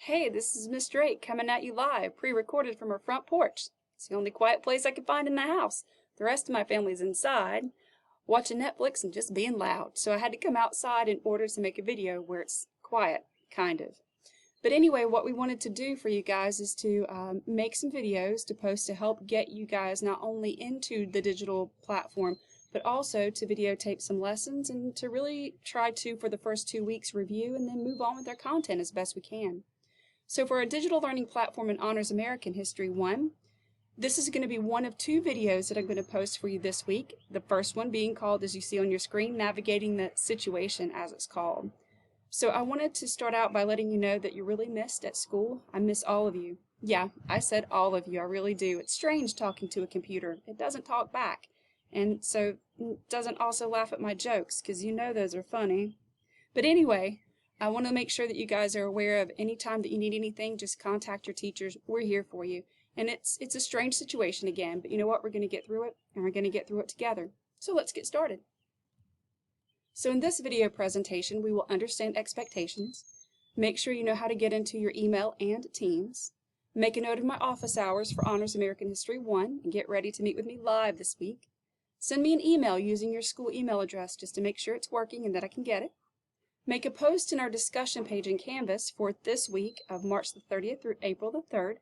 Hey, this is Miss Drake coming at you live, pre-recorded from her front porch. It's the only quiet place I can find in the house. The rest of my family's inside, watching Netflix and just being loud. So I had to come outside in order to make a video where it's quiet, kind of. But anyway, what we wanted to do for you guys is to make some videos to post to help get you guys not only into the digital platform, but also to videotape some lessons and to really try to, for the first 2 weeks, review and then move on with our content as best we can. So for our digital learning platform in Honors American History 1, this is going to be one of 2 videos that I'm going to post for you this week. The first one being called, as you see on your screen, Navigating the Situation, as it's called. So I wanted to start out by letting you know that you're really missed at school. I miss all of you. Yeah, I said all of you. I really do. It's strange talking to a computer. It doesn't talk back. And so it doesn't also laugh at my jokes, because you know those are funny. But anyway, I want to make sure that you guys are aware of any time that you need anything, just contact your teachers. We're here for you. And it's a strange situation again, but you know what? We're going to get through it, and we're going to get through it together. So let's get started. So in this video presentation, we will understand expectations, make sure you know how to get into your email and Teams, make a note of my office hours for Honors American History 1, and get ready to meet with me live this week. Send me an email using your school email address just to make sure it's working and that I can get it. Make a post in our discussion page in Canvas for this week of March the 30th through April the 3rd.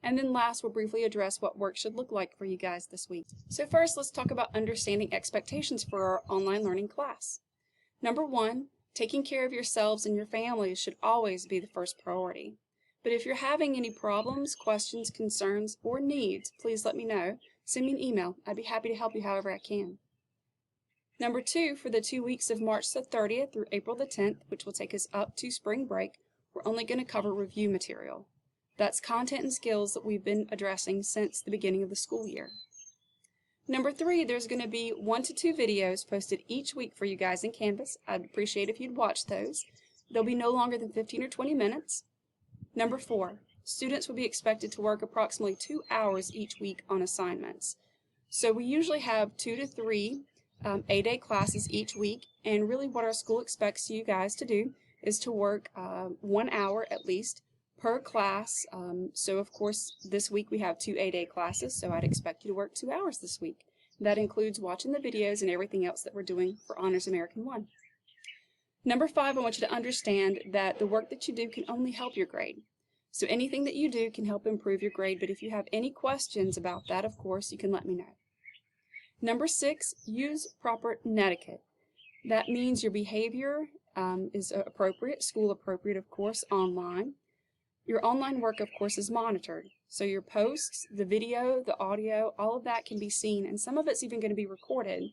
And then last, we'll briefly address what work should look like for you guys this week. So first, let's talk about understanding expectations for our online learning class. Number 1, taking care of yourselves and your families should always be the first priority. But if you're having any problems, questions, concerns, or needs, please let me know. Send me an email. I'd be happy to help you however I can. Number 2, for the 2 weeks of March the 30th through April the 10th, which will take us up to spring break, we're only going to cover review material. That's content and skills that we've been addressing since the beginning of the school year. Number 3, there's going to be 1 to 2 videos posted each week for you guys in Canvas. I'd appreciate if you'd watch those. They'll be no longer than 15 or 20 minutes. Number 4, students will be expected to work approximately 2 hours each week on assignments. So we usually have 2 to 3 A-day classes each week, and really what our school expects you guys to do is to work 1 hour at least per class. So of course this week we have 2 A-day classes, so I'd expect you to work 2 hours this week. That includes watching the videos and everything else that we're doing for Honors American 1. Number 5, I want you to understand that the work that you do can only help your grade. So anything that you do can help improve your grade, but if you have any questions about that, of course, you can let me know. Number 6, use proper netiquette. That means your behavior is appropriate, school appropriate, of course, online. Your online work, of course, is monitored. So your posts, the video, the audio, all of that can be seen, and some of it's even going to be recorded.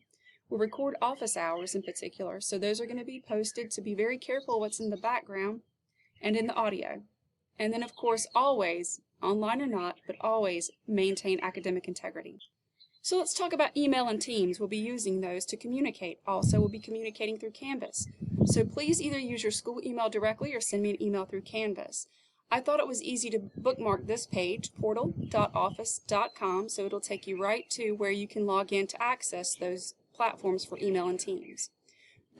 We'll record office hours in particular, so those are going to be posted, so be very careful what's in the background and in the audio. And then, of course, always, online or not, but always maintain academic integrity. So let's talk about email and Teams. We'll be using those to communicate. Also, we'll be communicating through Canvas. So please either use your school email directly or send me an email through Canvas. I thought it was easy to bookmark this page, portal.office.com, so it'll take you right to where you can log in to access those platforms for email and Teams.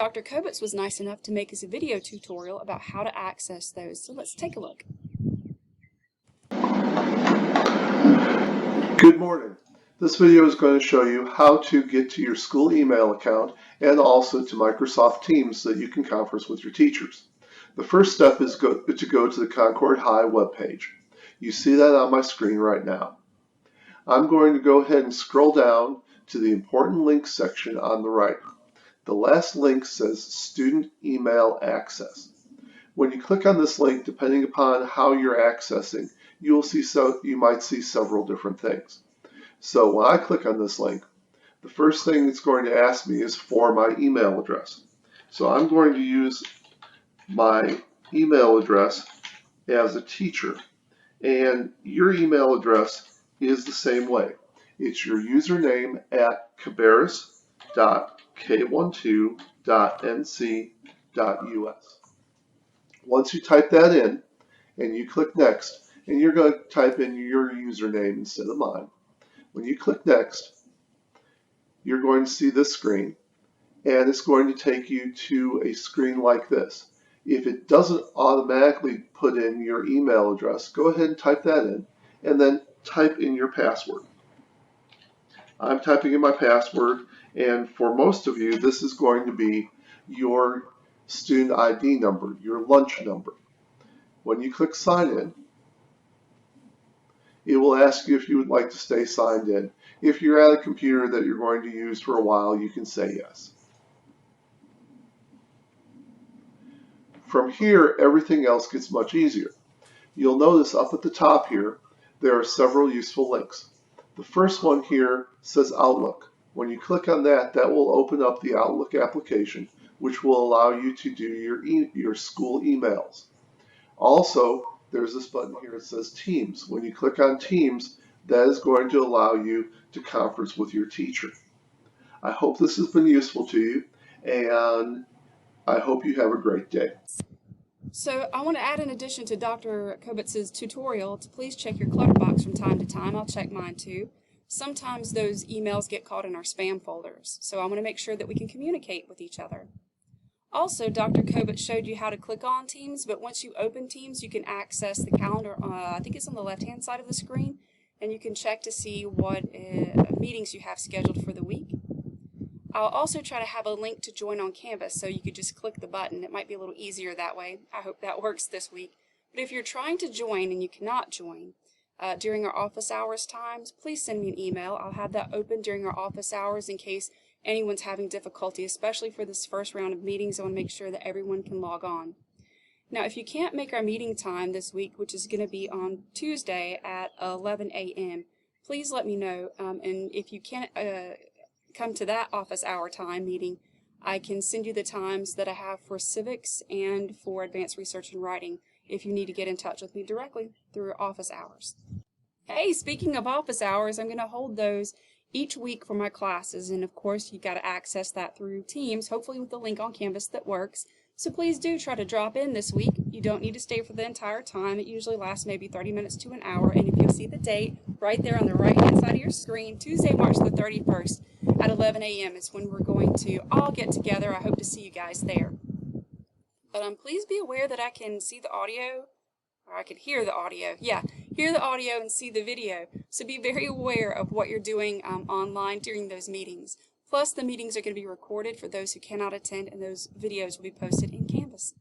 Dr. Kobitz was nice enough to make us a video tutorial about how to access those, so let's take a look. Good morning. This video is going to show you how to get to your school email account and also to Microsoft Teams so that you can conference with your teachers. The first step is to go to the Concord High webpage. You see that on my screen right now. I'm going to go ahead and scroll down to the important links section on the right. The last link says Student Email Access. When you click on this link, depending upon how you're accessing, you might see several different things. So when I click on this link, the first thing it's going to ask me is for my email address. So I'm going to use my email address as a teacher, and your email address is the same way. It's your username at cabarrus.k12.nc.us. Once you type that in and you click next, and you're going to type in your username instead of mine. When you click next, you're going to see this screen, and it's going to take you to a screen like this. If it doesn't automatically put in your email address, go ahead and type that in, and then type in your password. I'm typing in my password, and for most of you, this is going to be your student ID number, your lunch number. When you click sign in, it will ask you if you would like to stay signed in. If you're at a computer that you're going to use for a while, you can say yes. From here, everything else gets much easier. You'll notice up at the top here, there are several useful links. The first one here says Outlook. When you click on that, that will open up the Outlook application, which will allow you to do your school emails. Also, there's this button here that says Teams. When you click on Teams, that is going to allow you to conference with your teacher. I hope this has been useful to you, and I hope you have a great day. So I want to add an addition to Dr. Kobitz's tutorial to please check your clutter box from time to time. I'll check mine too. Sometimes those emails get caught in our spam folders, so I want to make sure that we can communicate with each other. Also, Dr. Kobitz showed you how to click on Teams, but once you open Teams, you can access the calendar, I think it's on the left-hand side of the screen, and you can check to see what meetings you have scheduled for the week. I'll also try to have a link to join on Canvas, so you could just click the button. It might be a little easier that way. I hope that works this week. But if you're trying to join and you cannot join during our office hours times, please send me an email. I'll have that open during our office hours in case anyone's having difficulty, especially for this first round of meetings. I want to make sure that everyone can log on. Now, if you can't make our meeting time this week, which is going to be on Tuesday at 11 a.m., please let me know. And if you can't come to that office hour time meeting, I can send you the times that I have for civics and for advanced research and writing if you need to get in touch with me directly through office hours. Hey, speaking of office hours, I'm going to hold those each week for my classes, and of course you got to access that through Teams, hopefully with the link on Canvas that works. So please do try to drop in this week. You don't need to stay for the entire time. It usually lasts maybe 30 minutes to an hour, and if you'll see the date right there on the right hand side of your screen, Tuesday, March the 31st at 11 a.m. is when we're going to all get together. I hope to see you guys there. But please be aware that I can see the audio, or I can hear the audio. Yeah, hear the audio and see the video. So be very aware of what you're doing online during those meetings. Plus, the meetings are going to be recorded for those who cannot attend, and those videos will be posted in Canvas.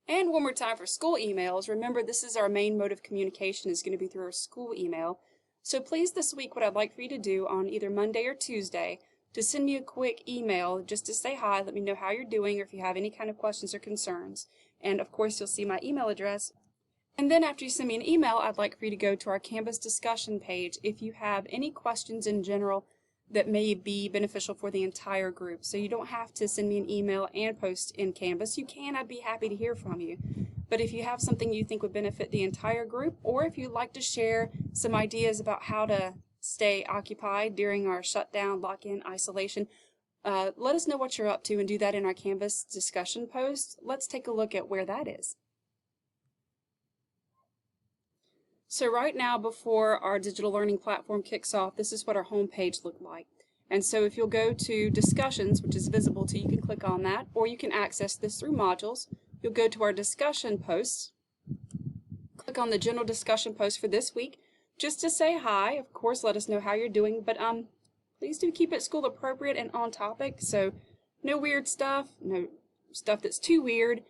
And one more time for school emails, remember this is our main mode of communication is going to be through our school email. So please this week what I'd like for you to do on either Monday or Tuesday to send me a quick email just to say hi, let me know how you're doing or if you have any kind of questions or concerns. And of course you'll see my email address. And then after you send me an email, I'd like for you to go to our Canvas discussion page if you have any questions in general that may be beneficial for the entire group. So you don't have to send me an email and post in Canvas. You can, I'd be happy to hear from you. But if you have something you think would benefit the entire group, or if you'd like to share some ideas about how to stay occupied during our shutdown, lock-in, isolation, let us know what you're up to and do that in our Canvas discussion post. Let's take a look at where that is. So right now, before our digital learning platform kicks off, this is what our home page looked like. And so if you'll go to discussions, which is visible to you, you can click on that, or you can access this through modules. You'll go to our discussion posts, click on the general discussion post for this week, just to say hi. Of course, let us know how you're doing, but please do keep it school appropriate and on topic. So no weird stuff, no stuff that's too weird,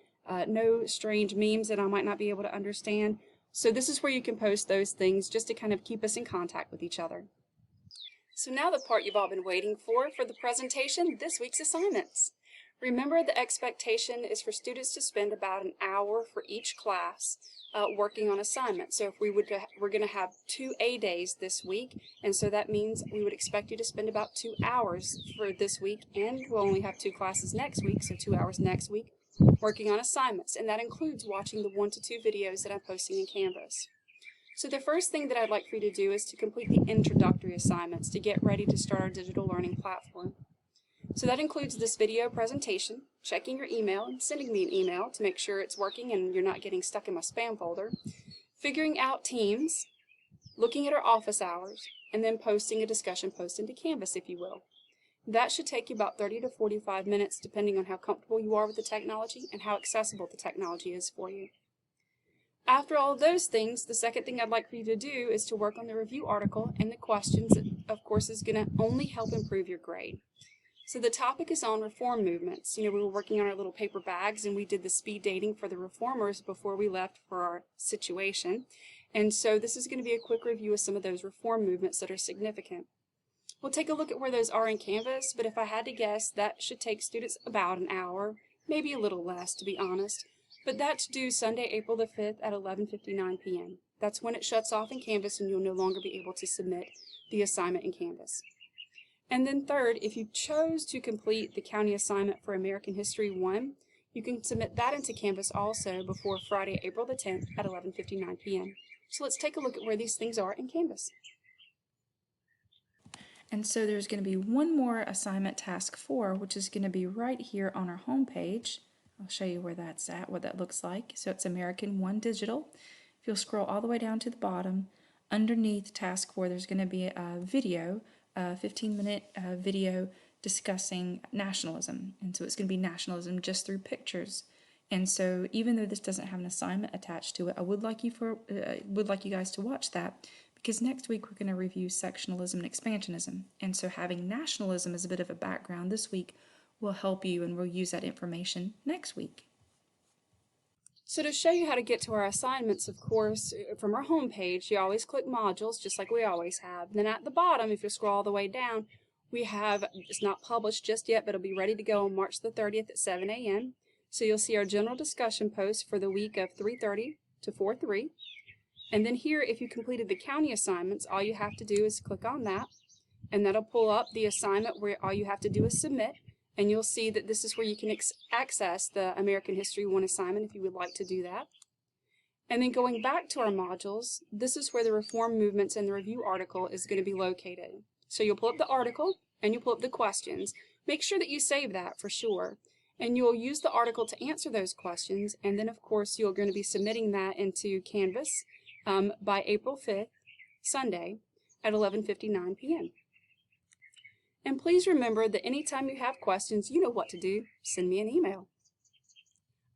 no strange memes that I might not be able to understand. So this is where you can post those things just to kind of keep us in contact with each other. So now the part you've all been waiting for the presentation, this week's assignments. Remember, the expectation is for students to spend about an hour for each class working on assignments. So if we're going to have 2 A days this week, and so that means we would expect you to spend about 2 hours for this week, and we'll only have 2 classes next week, so 2 hours next week, working on assignments, and that includes watching the 1 to 2 videos that I'm posting in Canvas. So the first thing that I'd like for you to do is to complete the introductory assignments to get ready to start our digital learning platform. So that includes this video presentation, checking your email and sending me an email to make sure it's working and you're not getting stuck in my spam folder, figuring out Teams, looking at our office hours, and then posting a discussion post into Canvas, if you will. That should take you about 30 to 45 minutes depending on how comfortable you are with the technology and how accessible the technology is for you. After all of those things, the second thing I'd like for you to do is to work on the review article and the questions. That, of course, is going to only help improve your grade. So the topic is on reform movements. We were working on our little paper bags and we did the speed dating for the reformers before we left for our situation. And so this is going to be a quick review of some of those reform movements that are significant. We'll take a look at where those are in Canvas, but if I had to guess, that should take students about an hour, maybe a little less to be honest. But that's due Sunday, April the 5th at 11:59 p.m. That's when it shuts off in Canvas and you'll no longer be able to submit the assignment in Canvas. And then third, if you chose to complete the county assignment for American History 1, you can submit that into Canvas also before Friday, April the 10th at 11:59 p.m. So let's take a look at where these things are in Canvas. And so there's going to be one more assignment, task 4, which is going to be right here on our home page. I'll show you where that's at, what that looks like. So it's American 1 Digital. If you'll scroll all the way down to the bottom, underneath task 4, there's going to be a video, a 15-minute video discussing nationalism. And so it's going to be nationalism just through pictures. And so even though this doesn't have an assignment attached to it, I would like you guys to watch that, because next week we're going to review sectionalism and expansionism. And so having nationalism as a bit of a background this week will help you, and we'll use that information next week. So to show you how to get to our assignments, of course, from our home page, you always click modules, just like we always have. And then at the bottom, if you scroll all the way down, we have, it's not published just yet, but it'll be ready to go on March the 30th at 7 a.m. So you'll see our general discussion post for the week of 3:30 to 4:03. And then here, if you completed the county assignments, all you have to do is click on that, and that'll pull up the assignment where all you have to do is submit. And you'll see that this is where you can access the American History 1 assignment if you would like to do that. And then going back to our modules, this is where the reform movements and the review article is going to be located. So you'll pull up the article and you'll pull up the questions. Make sure that you save that for sure. And you'll use the article to answer those questions. And then, of course, you're going to be submitting that into Canvas by April 5th, Sunday, at 11:59 p.m. And please remember that anytime you have questions, you know what to do. Send me an email.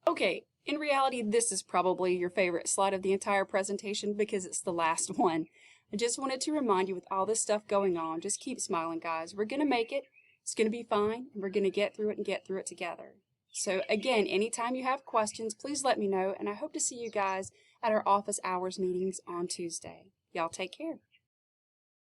Okay, in reality, this is probably your favorite slide of the entire presentation because it's the last one. I just wanted to remind you, with all this stuff going on, just keep smiling, guys. We're going to make it. It's going to be fine, and we're going to get through it together. So again, anytime you have questions, please let me know, and I hope to see you guys at our office hours meetings on Tuesday. Y'all take care.